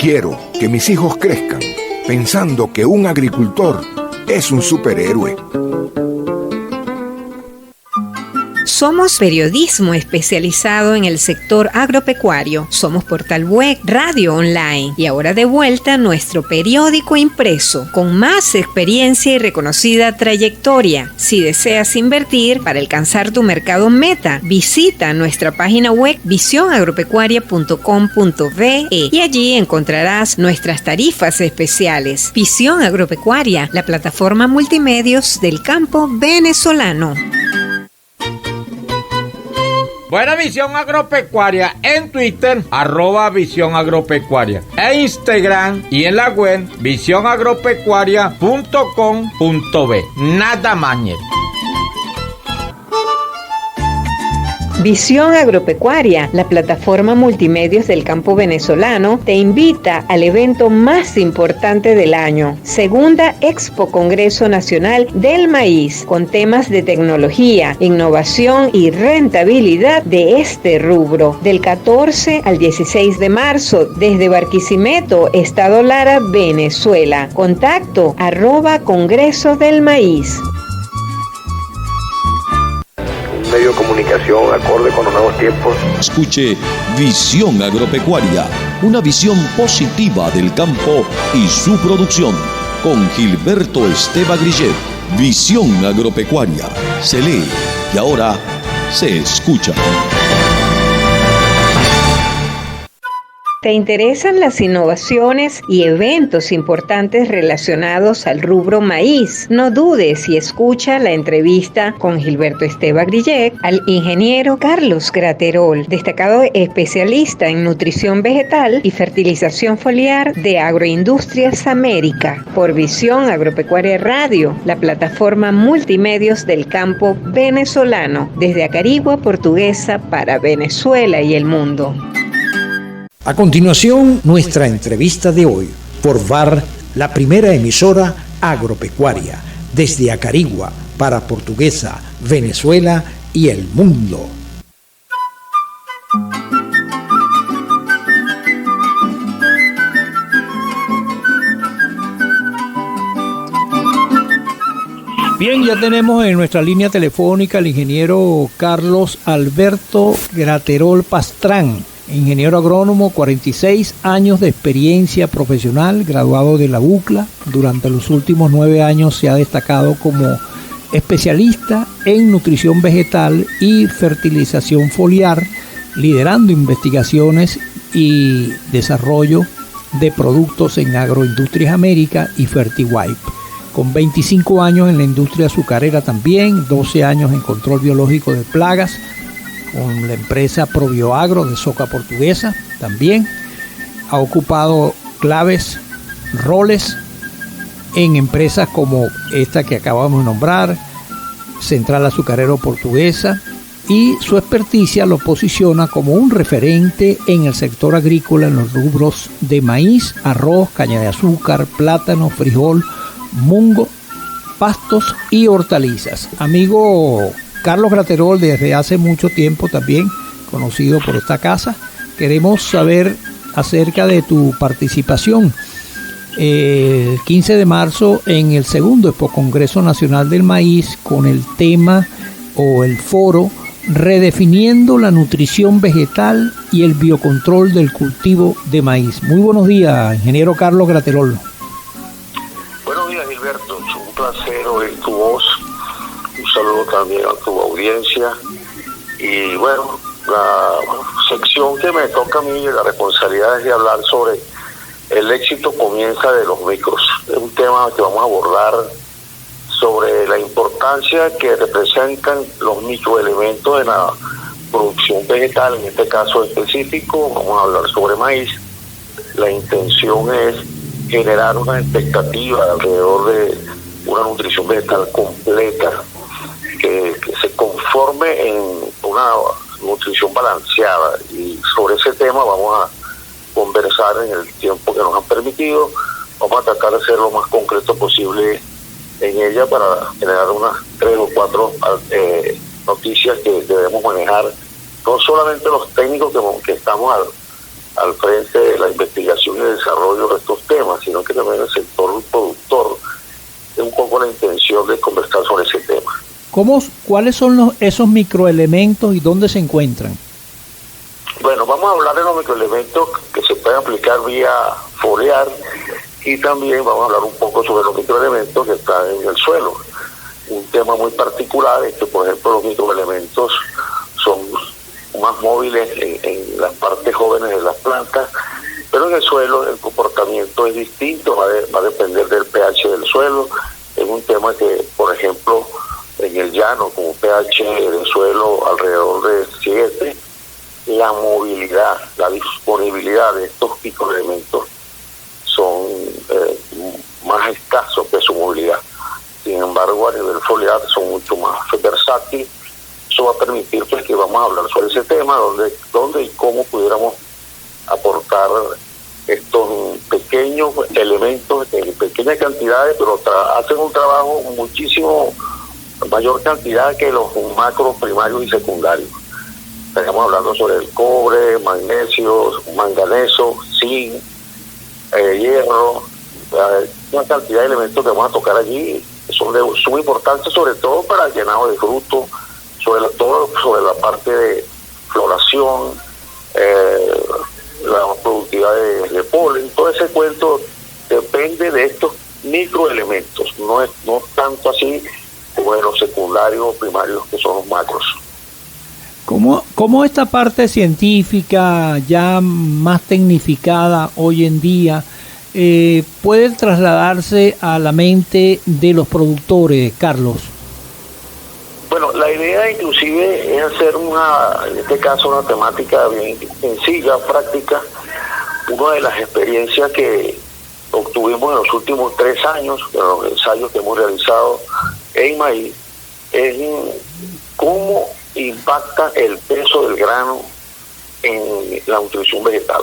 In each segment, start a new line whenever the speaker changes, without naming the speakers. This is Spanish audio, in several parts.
Quiero que mis hijos crezcan pensando que un agricultor es un superhéroe.
Somos periodismo especializado en el sector agropecuario. Somos portal web, radio online y ahora de vuelta nuestro periódico impreso con más experiencia y reconocida trayectoria. Si deseas invertir para alcanzar tu mercado meta, visita nuestra página web visionagropecuaria.com.be y allí encontrarás nuestras tarifas especiales. Visión Agropecuaria, la plataforma multimedios del campo venezolano.
Buena Visión Agropecuaria en Twitter, @Visión Agropecuaria, e Instagram y en la web visionagropecuaria.com.be. Nada más.
Visión Agropecuaria, la plataforma multimedios del campo venezolano, te invita al evento más importante del año, Segunda Expo Congreso Nacional del Maíz, con temas de tecnología, innovación y rentabilidad de este rubro, del 14 al 16 de marzo, desde Barquisimeto, Estado Lara, Venezuela. Contacto @Congreso del Maíz.
Medio de comunicación acorde con los nuevos tiempos.
Escuche Visión Agropecuaria, una visión positiva del campo y su producción, con Gilberto Esteva Grillet. Visión Agropecuaria, se lee y ahora se escucha.
¿Te interesan las innovaciones y eventos importantes relacionados al rubro maíz? No dudes y escucha la entrevista con Gilberto Esteva Grillet al ingeniero Carlos Graterol, destacado especialista en nutrición vegetal y fertilización foliar de Agroindustrias América, por Visión Agropecuaria Radio, la plataforma multimedios del campo venezolano, desde Acarigua Portuguesa para Venezuela y el mundo.
A continuación, nuestra entrevista de hoy por VAR, la primera emisora agropecuaria, desde Acarigua para Portuguesa, Venezuela y el mundo.
Bien, ya tenemos en nuestra línea telefónica al ingeniero Carlos Alberto Graterol Pastrán, ingeniero agrónomo, 46 años de experiencia profesional, graduado de la UCLA. Durante los últimos 9 años se ha destacado como especialista en nutrición vegetal y fertilización foliar, liderando investigaciones y desarrollo de productos en Agroindustrias América y FertiWipe. Con 25 años en la industria azucarera también, 12 años en control biológico de plagas, con la empresa Probioagro de Soca Portuguesa también. Ha ocupado roles en empresas como esta que acabamos de nombrar, Central Azucarero Portuguesa, y su experticia lo posiciona como un referente en el sector agrícola en los rubros de maíz, arroz, caña de azúcar, plátano, frijol, mungo, pastos y hortalizas. Amigo Carlos Graterol, desde hace mucho tiempo también conocido por esta casa, queremos saber acerca de tu participación el 15 de marzo en el segundo Expo Congreso Nacional del Maíz con el tema o el foro Redefiniendo la nutrición vegetal y el biocontrol del cultivo de maíz. Muy buenos días, ingeniero Carlos Graterol.
Buenos días, Gilberto. Es un placer oír tu voz. Un saludo también a tu audiencia. Y bueno, la sección que me toca a mí, la responsabilidad es de hablar sobre el éxito comienza de los micros. Es un tema que vamos a abordar sobre la importancia que representan los microelementos en la producción vegetal. En este caso específico vamos a hablar sobre maíz. La intención es generar una expectativa alrededor de una nutrición vegetal completa que se conforme en una nutrición balanceada, y sobre ese tema vamos a conversar en el tiempo que nos han permitido. Vamos a tratar de ser lo más concreto posible en ella para generar unas 3 o 4 noticias que debemos manejar, no solamente los técnicos que estamos al frente de la investigación y el desarrollo de estos temas, sino que también el sector productor. Es un poco la intención de conversar sobre ese tema.
¿Cuáles son esos microelementos y dónde se encuentran?
Bueno, vamos a hablar de los microelementos que se pueden aplicar vía foliar, y también vamos a hablar un poco sobre los microelementos que están en el suelo. Un tema muy particular es que, por ejemplo, los microelementos son más móviles en las partes jóvenes de las plantas, pero en el suelo el comportamiento es distinto, va a depender del pH del suelo. Es un tema que, por ejemplo, en el llano, con un pH del suelo alrededor de 7, la movilidad, la disponibilidad de estos microelementos son más escasos que su movilidad. Sin embargo, a nivel foliar son mucho más versátiles. Eso va a permitir pues que vamos a hablar sobre ese tema, dónde y cómo pudiéramos aportar estos pequeños elementos en pequeñas cantidades, pero hacen un trabajo muchísimo mayor cantidad que los macros primarios y secundarios. Estamos hablando sobre el cobre, magnesio, manganeso, zinc, hierro, una cantidad de elementos que vamos a tocar allí son de suma importancia, sobre todo para el llenado de frutos, sobre la parte de floración, la productividad de polen. Todo ese cuento depende de estos microelementos, no tanto así como de los secundarios o primarios, que son los macros.
¿Cómo esta parte científica ya más tecnificada hoy en día puede trasladarse a la mente de los productores, Carlos?
Bueno, la idea inclusive es hacer en este caso, una temática bien sencilla, práctica. Una de las experiencias que obtuvimos en los últimos 3 años, en los ensayos que hemos realizado en maíz, es cómo impacta el peso del grano en la nutrición vegetal.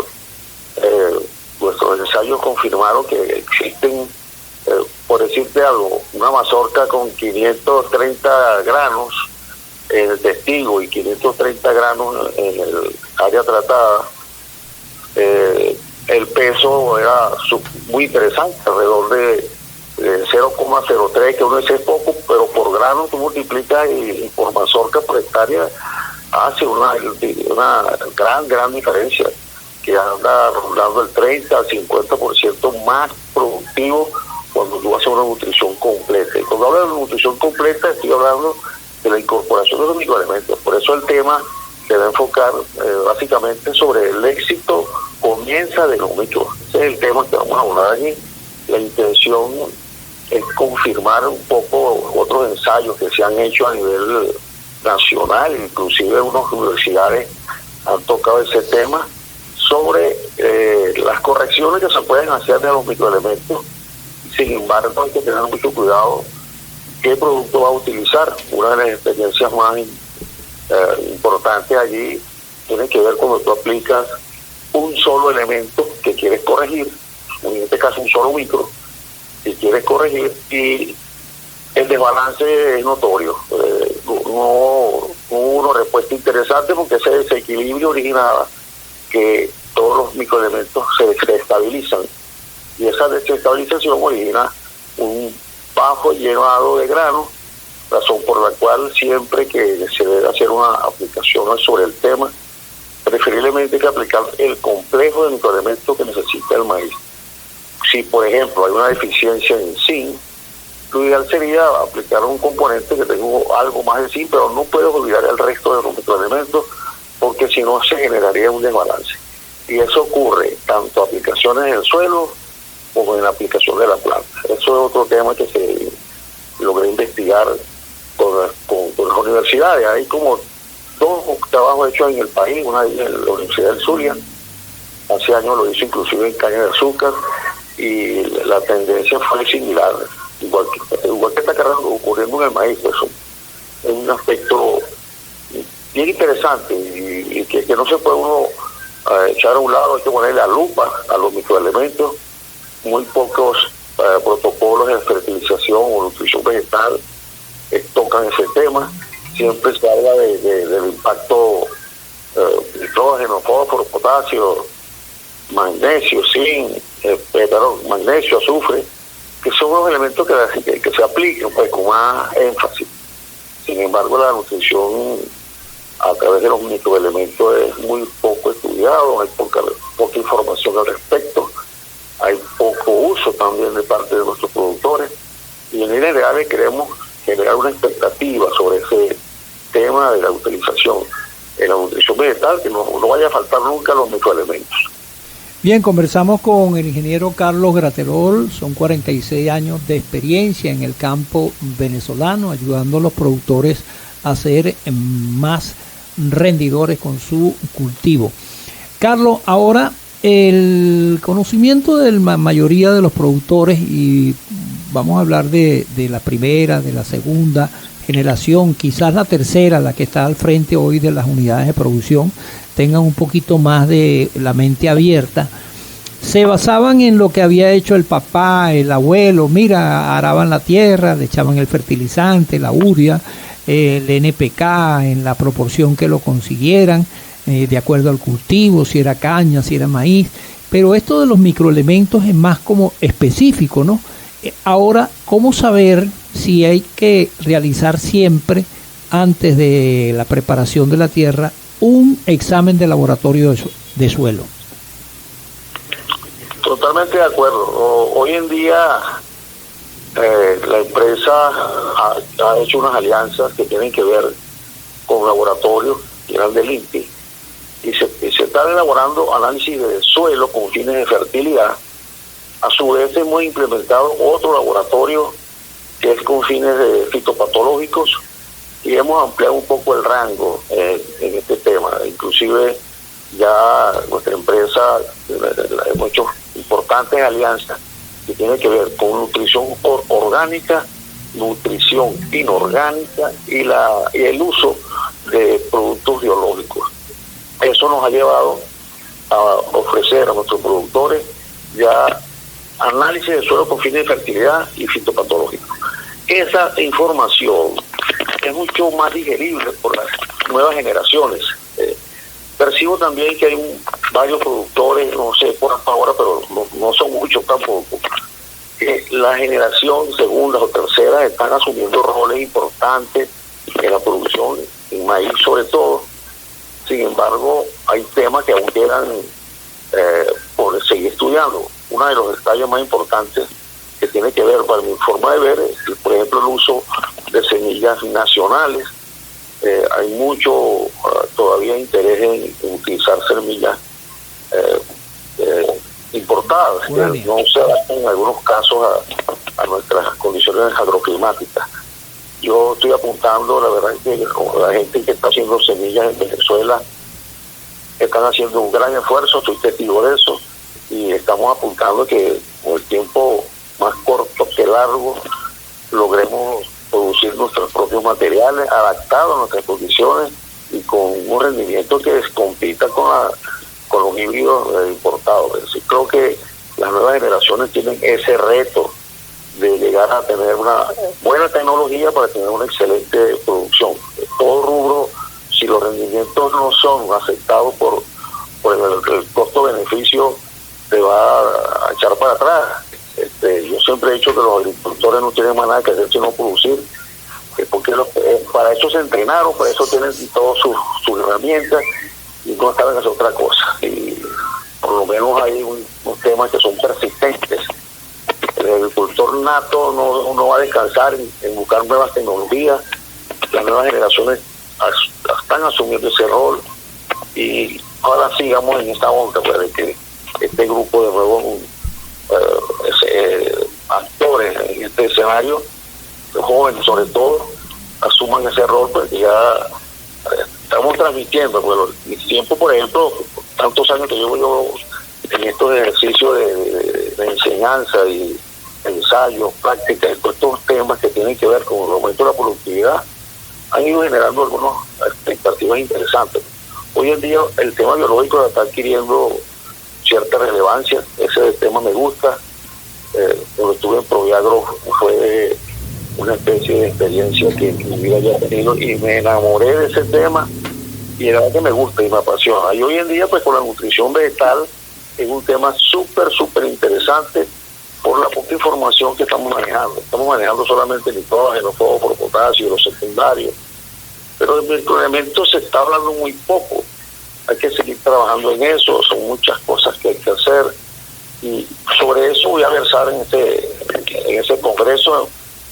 Nuestros ensayos confirmaron que existen, por decirte algo, una mazorca con 530 granos en el testigo y 530 granos en el área tratada. El peso era muy interesante, alrededor de 0,03, que uno dice es poco, pero por grano tú multiplicas y por mazorca por hectárea hace una gran diferencia, que anda rondando el 30 al 50% más productivo cuando tú haces una nutrición completa. Y cuando hablo de nutrición completa estoy hablando de la incorporación de los microelementos. Por eso el tema se va a enfocar básicamente sobre el éxito comienza de los micros. Ese es el tema que vamos a hablar allí. La intención es confirmar un poco otros ensayos que se han hecho a nivel nacional, inclusive unas universidades han tocado ese tema sobre las correcciones que se pueden hacer de los microelementos. Sin embargo, hay que tener mucho cuidado qué producto va a utilizar. Una de las experiencias más importantes allí tiene que ver cuando tú aplicas un solo elemento que quieres corregir, en este caso un solo micro, que quieres corregir, y el desbalance es notorio. No hubo una respuesta interesante porque ese desequilibrio originaba que todos los microelementos se estabilizan, y esa desestabilización origina un bajo llenado de grano, razón por la cual siempre que se debe hacer una aplicación sobre el tema, preferiblemente hay que aplicar el complejo de microelementos que necesita el maíz. Si, por ejemplo, hay una deficiencia en zinc, lo ideal sería aplicar un componente que tenga algo más de zinc, pero no puedes olvidar el resto de los microelementos, porque si no se generaría un desbalance. Y eso ocurre tanto en aplicaciones en el suelo como en la aplicación de la planta. Eso es otro tema que se logró investigar con las universidades. Hay como 2 trabajos hechos en el país, una en la Universidad del Zulia, hace años lo hizo inclusive en caña de azúcar, y la tendencia fue similar, igual que está ocurriendo en el maíz. Eso es un aspecto bien interesante y que no se puede uno echar a un lado. Hay que ponerle la lupa a los microelementos. Muy pocos protocolos de fertilización o nutrición vegetal tocan ese tema. Siempre se habla del impacto nitrógeno, fósforo, potasio, magnesio, zinc, magnesio, azufre, que son los elementos que se aplican pues con más énfasis. Sin embargo, la nutrición a través de los microelementos es muy poco estudiado, hay poca información al respecto, hay poco uso también de parte de nuestros productores, y en líneas generales queremos generar una expectativa sobre ese tema de la utilización en la nutrición vegetal, que no vaya a faltar nunca los microelementos.
Bien, conversamos con el ingeniero Carlos Graterol, son 46 años de experiencia en el campo venezolano, ayudando a los productores a ser más rendidores con su cultivo. Carlos, ahora el conocimiento de la mayoría de los productores, y vamos a hablar de la primera, de la segunda generación, quizás la tercera, la que está al frente hoy de las unidades de producción, tengan un poquito más de la mente abierta, se basaban en lo que había hecho el papá, el abuelo. Mira, araban la tierra, le echaban el fertilizante, la urea, el NPK en la proporción que lo consiguieran, de acuerdo al cultivo, si era caña, si era maíz, pero esto de los microelementos es más como específico, ¿no? Ahora, ¿cómo saber si hay que realizar siempre, antes de la preparación de la tierra, un examen de laboratorio de suelo?
Totalmente de acuerdo. Hoy en día la empresa ha hecho unas alianzas que tienen que ver con laboratorios que eran del INPI, y se están elaborando análisis de suelo con fines de fertilidad. A su vez hemos implementado otro laboratorio que es con fines de fitopatológicos, y hemos ampliado un poco el rango en este tema. Inclusive ya nuestra empresa hemos hecho importantes alianzas que tienen que ver con nutrición orgánica, nutrición inorgánica y el uso de productos biológicos. Eso nos ha llevado a ofrecer a nuestros productores ya análisis de suelo con fines de fertilidad y fitopatológicos. Esa información es mucho más digerible por las nuevas generaciones. Percibo también que hay varios productores, no sé por ahora, pero no son muchos tampoco, que la generación segunda o tercera están asumiendo roles importantes en la producción, en maíz sobre todo. Sin embargo, hay temas que aún quedan por seguir estudiando. Uno de los detalles más importantes que tiene que ver, para mi forma de ver, es, por ejemplo, el uso de semillas nacionales. Hay mucho todavía interés en utilizar semillas importadas, que no se adaptan en algunos casos a nuestras condiciones agroclimáticas. Yo estoy apuntando, la verdad, que la gente que está haciendo semillas en Venezuela están haciendo un gran esfuerzo, estoy testigo de eso, y estamos apuntando que con el tiempo más corto que largo logremos producir nuestros propios materiales adaptados a nuestras condiciones y con un rendimiento que compita con los híbridos importados. Es decir, creo que las nuevas generaciones tienen ese reto de llegar a tener una buena tecnología para tener una excelente producción. Todo rubro, si los rendimientos no son aceptados por el costo-beneficio, te va a echar para atrás. Yo siempre he dicho que los agricultores no tienen más nada que hacer sino producir, porque para eso se entrenaron, para eso tienen todas sus herramientas, y no saben hacer otra cosa. Y por lo menos hay unos temas que son persistentes. El agricultor nato no va a descansar en buscar nuevas tecnologías. Las nuevas generaciones están asumiendo ese rol, y ahora sigamos en esta onda, pues, de que este grupo de nuevos actores en este escenario, los jóvenes sobre todo, asuman ese rol, porque ya estamos transmitiendo. Bueno, mi tiempo, por ejemplo, tantos años que llevo yo en estos ejercicios de enseñanza y ensayo, práctica, y todos estos temas que tienen que ver con el aumento de la productividad, han ido generando algunas expectativas interesantes. Hoy en día el tema biológico está adquiriendo cierta relevancia. Ese tema me gusta. Cuando estuve en Proviagro fue una especie de experiencia que en mi vida ya he tenido, y me enamoré de ese tema, y la verdad que me gusta y me apasiona. Y hoy en día, pues, con la nutrición vegetal es un tema súper interesante por la poca información que estamos manejando. Estamos manejando solamente nitrógeno, fósforo, potasio, los secundarios, pero del microelemento se está hablando muy poco. Hay que seguir trabajando en eso, son muchas cosas que hay que hacer, y sobre eso voy a versar en ese congreso,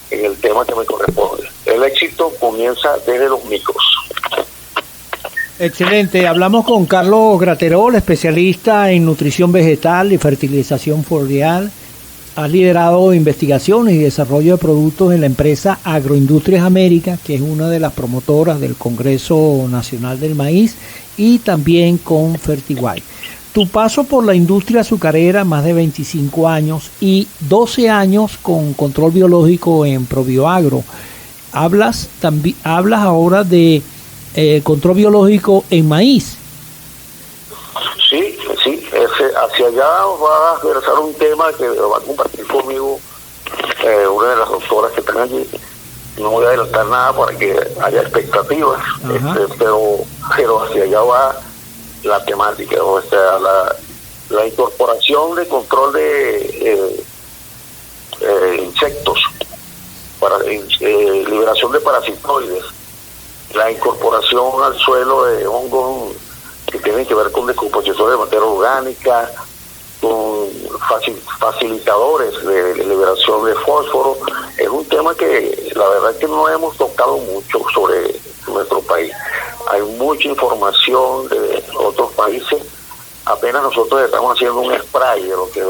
en el tema que me corresponde. El éxito comienza desde los micros.
Excelente. Hablamos con Carlos Graterol, especialista en nutrición vegetal y fertilización foliar. Ha liderado investigaciones y desarrollo de productos en la empresa Agroindustrias América, que es una de las promotoras del Congreso Nacional del Maíz, y también con Fertiguay. Tu paso por la industria azucarera, más de 25 años y 12 años con control biológico en ProBioAgro. Hablas ahora de control biológico en maíz.
Sí, hacia allá va a versar un tema que va a compartir conmigo una de las doctoras que están allí. No voy a adelantar nada para que haya expectativas, pero hacia allá va la temática, o sea, la incorporación de control de insectos, para liberación de parasitoides, la incorporación al suelo de hongos que tienen que ver con descomposición de materia orgánica, con facilitadores de liberación de fósforo. Es un tema que la verdad es que no hemos tocado mucho sobre nuestro país. Hay mucha información de otros países, apenas nosotros estamos haciendo un spray de lo que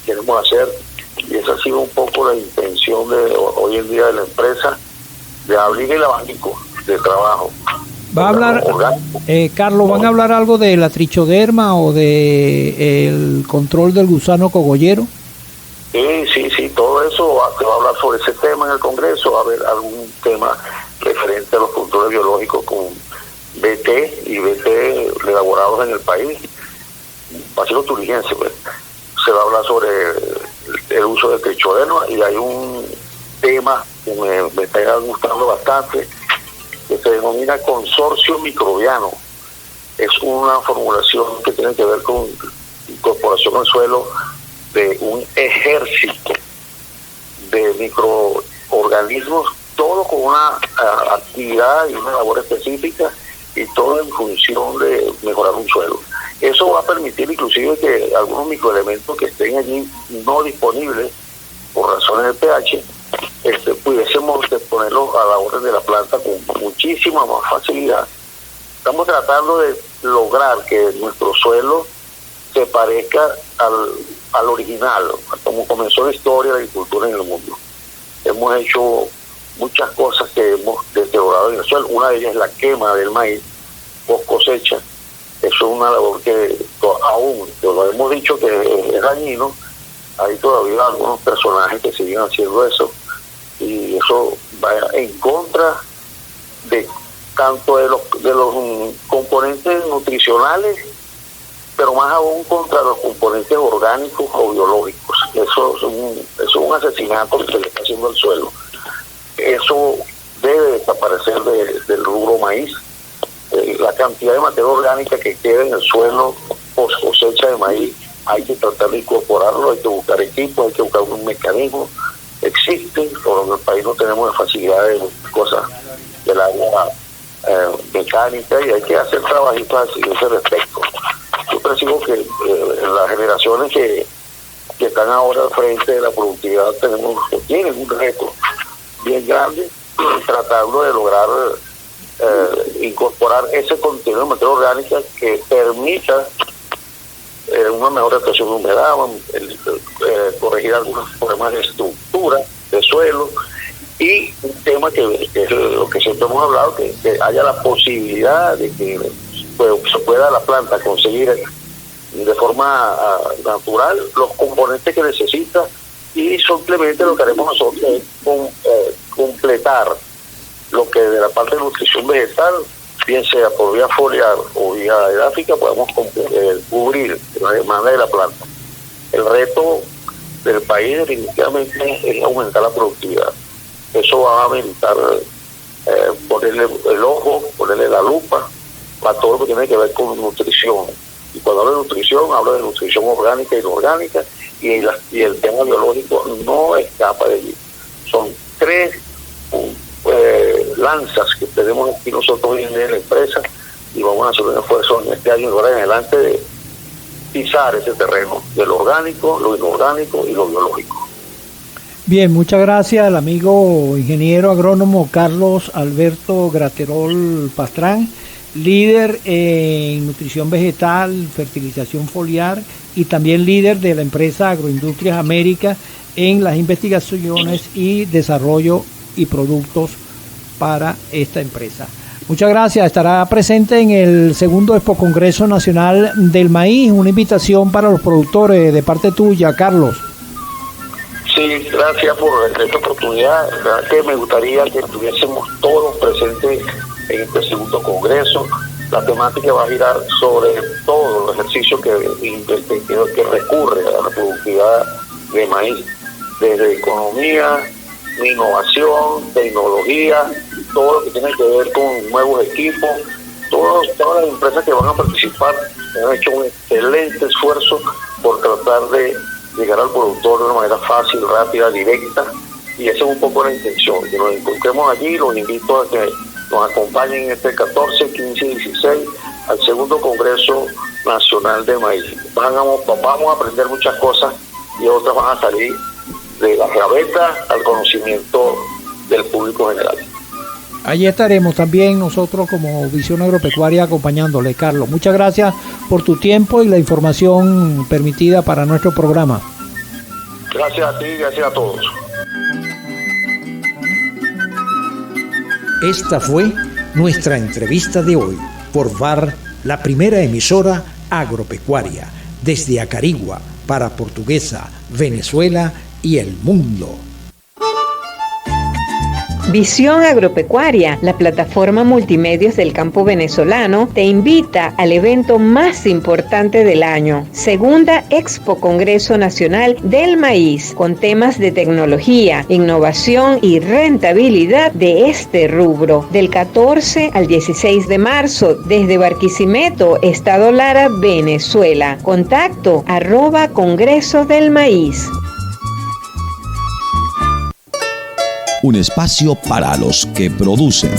queremos hacer, y esa ha sido un poco la intención de hoy en día de la empresa, de abrir el abanico de trabajo.
¿Va a hablar, Carlos, van a hablar algo de la trichoderma o de el control del gusano cogollero?
Sí, todo eso se va a hablar sobre ese tema en el Congreso. Va a haber algún tema referente a los controles biológicos con BT y BT elaborados en el país, bacilo thuringiense, pues. Se va a hablar sobre el uso de trichoderma, y hay un tema que me está gustando bastante, que se denomina consorcio microbiano. Es una formulación que tiene que ver con incorporación al suelo de un ejército de microorganismos, todo con una actividad y una labor específica, y todo en función de mejorar un suelo. Eso va a permitir inclusive que algunos microelementos que estén allí no disponibles por razones de pH, pudiésemos ponerlos a la orden de la planta con muchísima más facilidad. Estamos tratando de lograr que nuestro suelo se parezca al original, como comenzó la historia de la agricultura en el mundo. Hemos hecho muchas cosas que hemos deteriorado en el suelo. Una de ellas es la quema del maíz post cosecha. Eso es una labor que aún, lo hemos dicho que es dañino. Hay todavía algunos personajes que siguen haciendo eso, y eso va en contra de tanto de los componentes nutricionales, pero más aún contra los componentes orgánicos o biológicos. Eso es un asesinato que se le está haciendo al suelo. Eso debe desaparecer del rubro maíz. La cantidad de materia orgánica que queda en el suelo post cosecha de maíz, hay que tratar de incorporarlo, hay que buscar equipos, hay que buscar un mecanismo. Existen, pero en el país no tenemos la facilidad de cosas del área mecánica, y hay que hacer trabajitos a ese respecto. Yo percibo que las generaciones que están ahora al frente de la productividad tienen un reto bien grande, tratando de lograr incorporar ese contenido de materia orgánica que permita una mejor retención de humedad, corregir algunos problemas de estructura de suelo, y un tema que es lo que siempre hemos hablado, que haya la posibilidad de que se pueda la planta conseguir de forma natural los componentes que necesita, y simplemente lo que haremos nosotros es completar lo que de la parte de nutrición vegetal, bien sea por vía foliar o vía edáfica, podemos cubrir la demanda de la planta. El reto del país definitivamente es aumentar la productividad. Eso va a ameritar ponerle el ojo, ponerle la lupa a todo lo que tiene que ver con nutrición. Y cuando hablo de nutrición orgánica y inorgánica, y el tema biológico no escapa de allí. Son 3 lanzas que tenemos aquí nosotros hoy en día en la empresa, y vamos a hacer un esfuerzo en este año y ahora en adelante de pisar ese terreno de lo orgánico, lo inorgánico y lo biológico.
Bien, muchas gracias al amigo ingeniero agrónomo Carlos Alberto Graterol Pastrán, líder en nutrición vegetal, fertilización foliar y también líder de la empresa Agroindustrias América en las investigaciones y desarrollo y productos para esta empresa. Muchas gracias. Estará presente en el segundo Expo Congreso Nacional del Maíz. Una invitación para los productores de parte tuya, Carlos.
Sí, gracias por esta oportunidad. La verdad que me gustaría que estuviésemos todos presentes en este segundo congreso. La temática va a girar sobre todo el ejercicio que recurre a la productividad de maíz, desde economía, innovación, tecnología, todo lo que tiene que ver con nuevos equipos. Todas las empresas que van a participar han hecho un excelente esfuerzo por tratar de llegar al productor de una manera fácil, rápida, directa, y esa es un poco la intención, que nos encontremos allí. Los invito a que nos acompañen este 14, 15 y 16 al segundo Congreso Nacional de Maíz. Vamos a aprender muchas cosas y otras van a salir de la gaveta al conocimiento del público general.
Allí estaremos también nosotros como Visión Agropecuaria acompañándole, Carlos. Muchas gracias por tu tiempo y la información permitida para nuestro programa.
Gracias a ti, gracias a todos.
Esta fue nuestra entrevista de hoy por VAR, la primera emisora agropecuaria, desde Acarigua para Portuguesa, Venezuela y el mundo.
Visión Agropecuaria, la plataforma multimedios del campo venezolano, te invita al evento más importante del año, Segunda Expo Congreso Nacional del Maíz, con temas de tecnología, innovación y rentabilidad de este rubro, del 14 al 16 de marzo, desde Barquisimeto, Estado Lara, Venezuela. Contacto @Congreso del Maíz.
Un espacio para los que producen.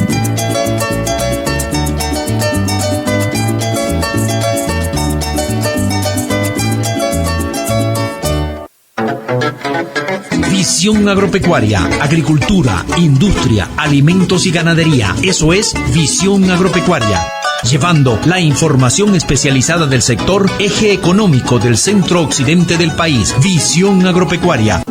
Visión Agropecuaria, agricultura, industria, alimentos y ganadería. Eso es Visión Agropecuaria. Llevando la información especializada del sector, eje económico del centro occidente del país. Visión Agropecuaria.